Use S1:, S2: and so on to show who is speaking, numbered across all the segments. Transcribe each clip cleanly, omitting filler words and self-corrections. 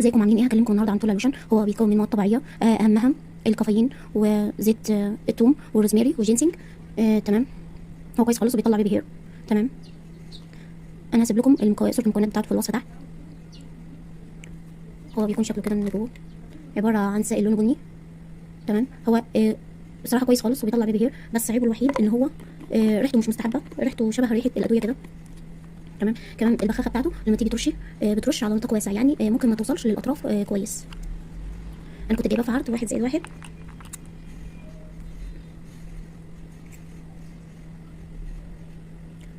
S1: ازيكم عاملين ايه؟ هكلمكم النهارده عن طول اللوشن. هو بيتكون من مواد طبيعيه اهمها الكافيين وزيت الثوم والروزماري والجينسينج. تمام. هو كويس خالص وبيطلع بيبي هير. تمام. انا هسيب لكم صوره المكونات بتاعته في الوصف تحت. هو بيكون شكله كده من جوه عباره عن سائل لونه بني. تمام. هو بصراحه كويس خالص وبيطلع بيبي هير، بس عيبه الوحيد ان هو ريحته مش مستحبه، ريحته شبه ريحه الادويه كده. تمام. كمان البخاخه بتاعته لما تيجي ترشي بترش على نطاق واسع، يعني ممكن ما توصلش للاطراف كويس. انا كنت جايباه في عرض 1+1.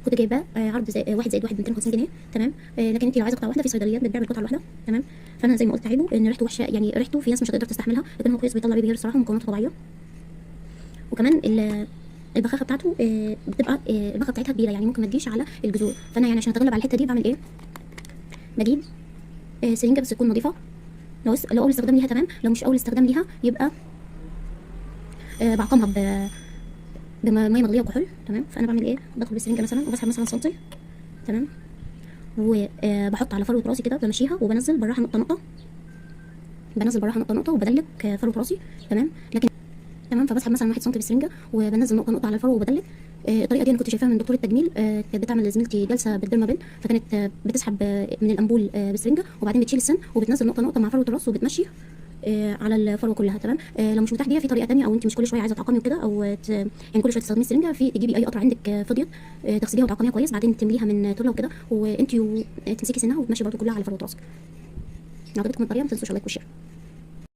S1: كنت جايباه عرض 1+1 250 جنيه. تمام. لكن انت لو عايزه قطعه واحده في صيدليات بتبيع بالقطعه الواحده. تمام. فانا زي ما قلت عيبه ان ريحته وحشه، يعني ريحته في ناس مش هتقدر تستحملها، لكن هو كويس بيطلع بيبي هير الصراحه، مكوناته طبيعيه. وكمان البخاخه بتاعته بتبقى البخاخه بتاعتها كبيره، يعني ممكن ما تجيش على الجذور. فانا يعني عشان اتغلب على الحته دي بعمل ايه؟ بجيب سرنجه بس تكون نظيفه، لو اول استخدام ليها تمام، لو مش اول استخدام ليها يبقى بعقمها بميه مغليه وكحول. تمام. فانا بعمل ايه؟ بدخل بالسرنجه مثلا وبسحب مثلا سنتي. تمام. وبحط على فروه راسي كده، بمشيها وبنزل بالراحه نقطه نقطه، بنزل بالراحه نقطه نقطه وبدلك فروه راسي. تمام. لكن تمام. فبسحب مثلا 1 سم بالسرنجه وبنزل نقطه نقطه على الفروه وبدلك. الطريقه دي انا كنت شايفاها من دكتوره تجميل، كانت بتعمل لزميلتي جلسه بالديرمابين، فكانت بتسحب من الامبول بالسرنجه، وبعدين بتشيل السن وبتنزل نقطه نقطه مع فروه الراس وبتمشي على الفروه كلها. تمام. لو مش متاح دي في طريقه تانية، او انت مش كل شويه عايزه تعقمي وكده، او يعني كل شويه تستخدمي السرنجه، في تجيبي اي قطره عندك فضيت تغسليها وتعقميها كويس، بعدين تمليها من تله وكده، وانت تمسكي سنها وتمشي برضه كلها على فروه راسك. لو عجبتكم الطريقه ما تنسوش اللايك والشير.